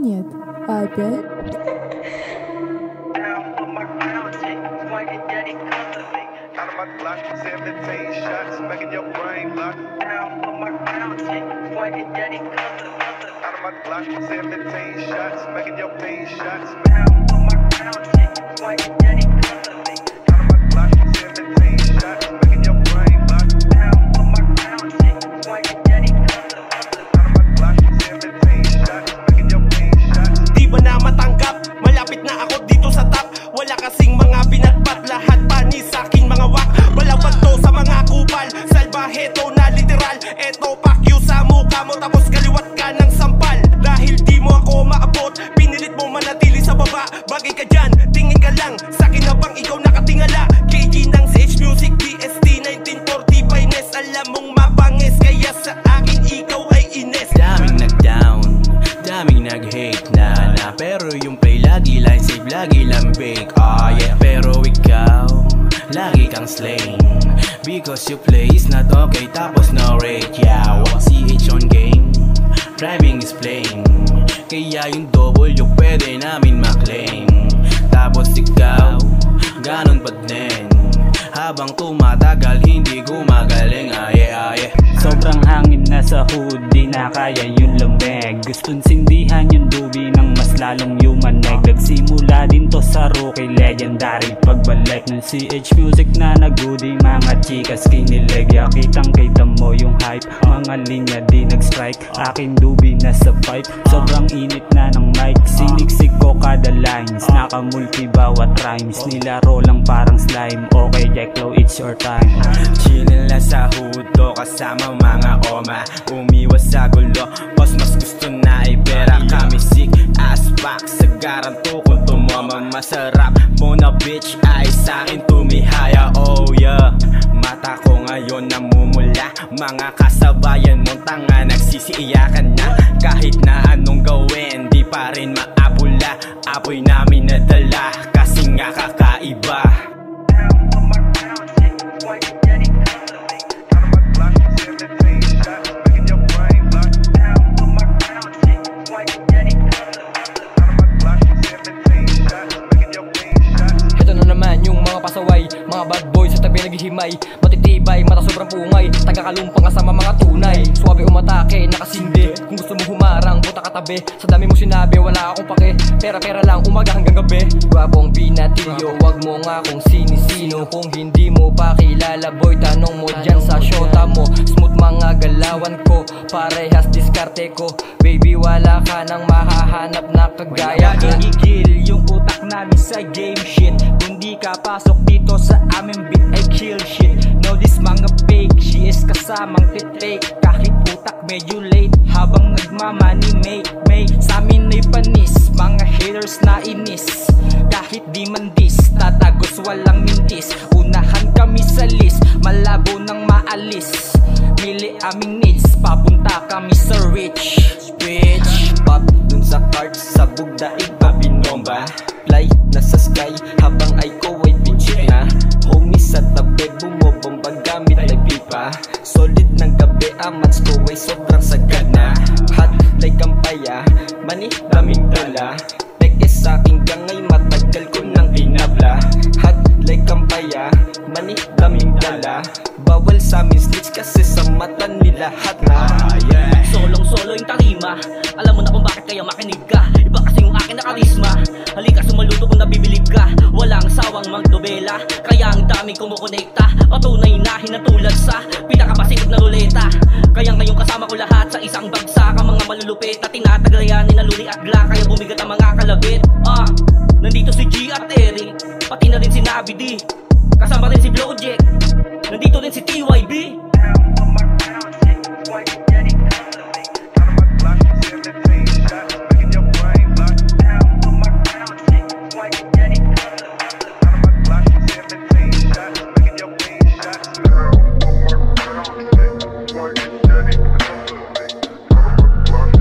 нет? Опять? Di ba na matanggap? Malapit na ako dito sa top. Wala kasing mga binatbat, lahat panis sa'kin mga wak. Balawag to sa mga kupal, salbahe to na literal. Eto pakyo sa mukha mo tapos kaliwat ka ng sampal. Dahil di mo ako maabot, pinilit mo manatili sa baba. Bagay ka dyan, tingin ka lang, sa'kin na bang ikaw nakatingala? KG ng CH Music, DST 1940 Finest. Alam mong mabangis, kaya sa akin ikaw ay ines. Daming nag-down, daming nag-hate na pero yung play lagi line save, lagi lang bake. Yeah, pero ikaw, lagi kang slain because you play is not okay, tapos no rate. Yeah, CH on game, driving is plain. Kaya yung double yung pwede namin maklaim. Tapos ikaw, ganon pa din. Habang tumatagal, hindi gumagaling. Yeah. Sobrang hangin na sa hood, di na kaya yung lamig. Gustong sindihan yung dubi ng mas lalong yumanig. Nagsimula din to sa rookie, legendary pagbalik ng CH Music na nagudi. Mga chikas kinilig, kitang kita mo yung hype. Mga linya di nag-strike, aking dubi na sa pipe. Sobrang init na ng mic, siniksik ko kada lines. Nakamulti bawat rhymes, nilaro lang parang slime. Okay Jacklo, it's your time. Chillin' lang sa hood to kasama mga oma. Umiwas sa gulo, boss mas gusto na ibera. Kami sick as fuck, sagaran to kung tumama. Masarap mo na bitch ay sa'kin tumihaya. Oh yeah, mata ko ngayon namumula. Mga kasabayan mong tanga nagsisiiyakan na. Kahit na anong gawin, di pa rin maapula. Apoy namin nadala, kasi nga kakaiba. Pasaway, mga bad boys sa tabi naghihimay. Matitibay, mata sobrang pungay. Taga-kalumpang kasama mga tunay. Suwabe umatake, nakasindi. Kung gusto mo humarang, puta katabi. Sa dami mo sinabi, wala akong pake. Pera-pera lang, umaga hanggang gabi. Gwapong binatilyo, wag mo nga kung sinisino. Kung hindi mo pa kilala boy, tanong mo dyan sa shota mo. Smooth mga galawan ko, parehas diskarte ko. Baby, wala ka nang mahahanap na kagaya ko. Gigil yung utak namin sa game shit. Kung di ka pasok dito sa aming beat ay kill shit. Know this mga fake, she is kasamang titake. Kahit utak medyo late, habang nagmamani make sa amin ay panis, mga haters na inis. Kahit di man dis, tatagos walang mintis. Unahan kami sa list, malabo nang maalis. Mili aming needs, papunta kami sa rich. Bitch, pop dun sa cards, sa bugda iba binomba. Fly nasa sky, habang ay ko ay bitchik na. Homie sa tabi, bumobomba gamit ay pipa. Solid ng gabi, amats ko ay sobrang sagad na. Hot like kampaya, mani daming dala. Teke sa'king gangay, matagal ko nang pinabla. Hot like kampaya, mani daming dala. Bawal sa amin snitch kasi sa mata nila lahat na. Solong-solo yung tarima, alam mo na kung bakit kaya makinig ka. Iba kasi yung akin na karisma. Halika sumaluto kung nabibilib ka. Walang sawang magdobela, kaya ang daming kumukonekta. Patunay na hinatulad sa pinakapasikip na ruleta. Kaya ngayon kasama ko lahat sa isang bagsak. Ang mga malulupit na tinataglayanin na luli at gla. Kaya bumigat ang mga kalabit. Nandito si G at Eric, pati na rin si Nabi D. Kasama rin si Blowjack, nandito rin si TYB.